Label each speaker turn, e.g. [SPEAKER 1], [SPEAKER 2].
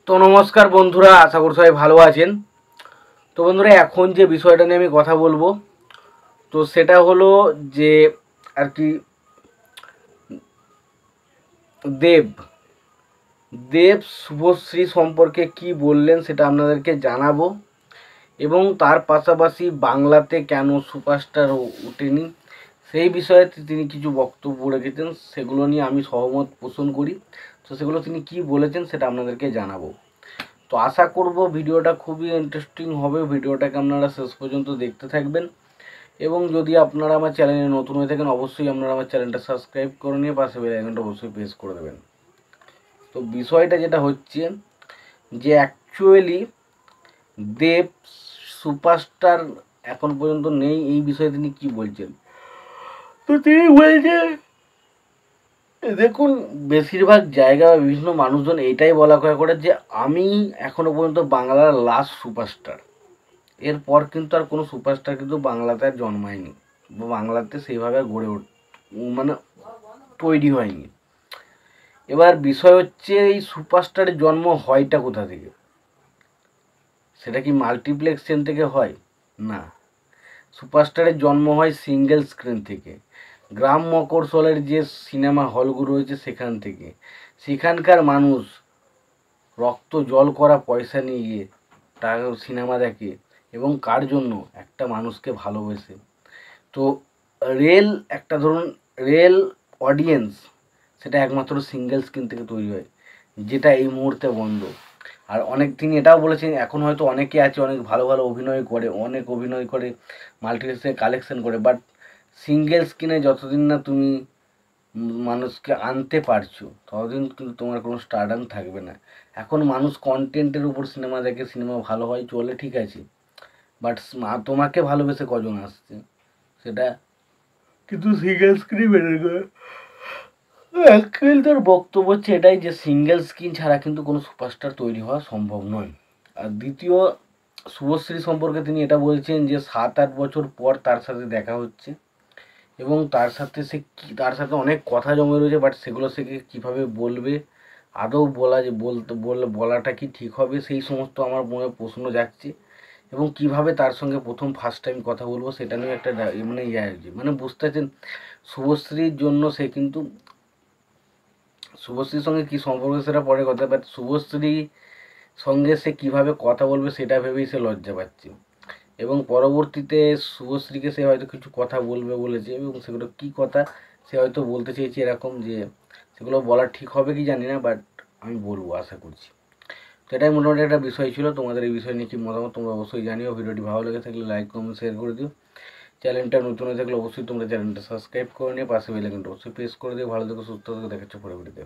[SPEAKER 1] তো নমস্কার বন্ধুরা, আশা করি সবাই ভালো আছেন। তো বন্ধুরা, এখন যে বিষয়টা নিয়ে আমি কথা বলবো, তো সেটা হলো যে আর কি দেব দেব শুভশ্রী সম্পর্কে কি বললেন সেটা আপনাদেরকে জানাবো, এবং তার পাশাপাশি বাংলাতে কেন সুপারস্টার ওঠেনি সেই বিষয়ে তিনি কিছু বক্তব্য রেখেছেন, সেগুলো নিয়ে আমি সহমত পোষণ করি। তো সেগুলো তিনি কি বলেছেন সেটা আপনাদেরকে জানাবো। তো আশা করব ভিডিওটা খুবই ইন্টারেস্টিং হবে, ভিডিওটাকে আপনারা শেষ পর্যন্ত দেখতে থাকবেন। এবং যদি আপনারা আমার চ্যানেলে নতুন হয়ে থাকেন, অবশ্যই আপনারা আমার চ্যানেলটা সাবস্ক্রাইব করে নিয়ে পাশে বেল আইকনটা অবশ্যই প্রেস করে দেবেন। তো বিষয়টা যেটা হচ্ছে যে অ্যাকচুয়ালি দেব সুপারস্টার এখন পর্যন্ত নেই, এই বিষয়ে তিনি কি বলছেন। তো তিনি বলছেন, দেখুন, বেশিরভাগ জায়গা বিভিন্ন মানুষজন এইটাই বলা করে যে আমি এখনো পর্যন্ত বাংলার লাস্ট সুপারস্টার। এরপর কিন্তু আর কোনো সুপারস্টার কিন্তু বাংলাতে আর জন্মায়নি, বা বাংলাতে সেইভাবে গড়ে মানে তৈরি হয়নি। এবার বিষয় হচ্ছে এই সুপারস্টারের জন্ম হয়টা কোথা থেকে? সেটা কি মাল্টিপ্লেক্স চেন থেকে হয়? না, সুপারস্টারের জন্ম হয় সিঙ্গেল স্ক্রিন থেকে, গ্রাম মকরসলের যে সিনেমা হলগুলো রয়েছে সেখান থেকে। সেখানকার মানুষ রক্ত জল করা পয়সা নিয়ে গিয়ে টাকা সিনেমা দেখে, এবং কার জন্য? একটা মানুষকে ভালোবেসে। তো রিয়েল একটা ধরুন রিয়েল অডিয়েন্স, সেটা একমাত্র সিঙ্গেল স্ক্রিন থেকে তৈরি হয়, যেটা এই মুহূর্তে বন্ধ। আর অনেক তিনি এটাও বলেছেন, এখন হয়তো অনেকে আছে অনেক ভালো ভালো অভিনয় করে, অনেক অভিনয় করে মাল্টিপ্লেক্সে কালেকশন করে, বাট সিঙ্গেল স্ক্রিনে যতদিন না তুমি মানুষকে আনতে পারছো ততদিন কিন্তু তোমার কোনো স্টারডাম থাকবে না। এখন মানুষ কন্টেন্টের উপর সিনেমা দেখে, সিনেমা ভালো হয় চলে ঠিক আছে, বাট তোমাকে ভালোবেসে কজন আসছে সেটা কিন্তু সিঙ্গেল স্ক্রিন বেটার করে। অ্যাকচুয়ালি তার বক্তব্য হচ্ছে এটাই যে সিঙ্গেল স্ক্রিন ছাড়া কিন্তু কোনো সুপারস্টার তৈরি হওয়া সম্ভব নয়। আর দ্বিতীয়, শুভশ্রী সম্পর্কে তিনি এটা বলছেন যে 7-8 বছর পর তার সাথে দেখা হচ্ছে, এবং তার সাথে সে তার সাথে অনেক কথা জমে রয়েছে, বাট সেগুলো সে কীভাবে বলবে, আদৌ বলাটা কি ঠিক হবে, সেই সমস্ত আমার মনে প্রশ্ন যাচ্ছে। এবং কিভাবে তার সঙ্গে ফার্স্ট টাইম কথা বলবো সেটা নিয়ে একটা মানে বুঝতে পারছেন, শুভশ্রীর জন্য সে কিন্তু শুভশ্রীর সঙ্গে কী সম্পর্ক সেটা পরে কথা, বাট শুভশ্রীর সঙ্গে সে কীভাবে কথা বলবে সেটা ভেবেই সে লজ্জা পাচ্ছে। এবং পরবর্তীতে শুভশ্রীকে সে হয়তো কিছু কথা বলবে বলেছে, এবং সেগুলো কী কথা সে হয়তো বলতে চেয়েছে এরকম, যে সেগুলো বলা ঠিক হবে কি জানি না, বাট আমি বলবো আশা করছি। তো এটাই মোটামুটি একটা বিষয় ছিল। তোমাদের এই বিষয় নিয়ে কী মতামত তোমরা অবশ্যই জানিও। ভিডিওটি ভালো লেগে থাকলে লাইক কমেন্ট শেয়ার করে দিও। চ্যানেলটা নতুন হয়ে থাকলে অবশ্যই তোমরা চ্যানেলটা সাবস্ক্রাইব করে নিয়ে পাশে বেল আইকনটা অবশ্যই প্রেস করে দিও। ভালো থেকো, সুস্থ থেকো, দেখাচ্ছ পরে ভিডিওতে।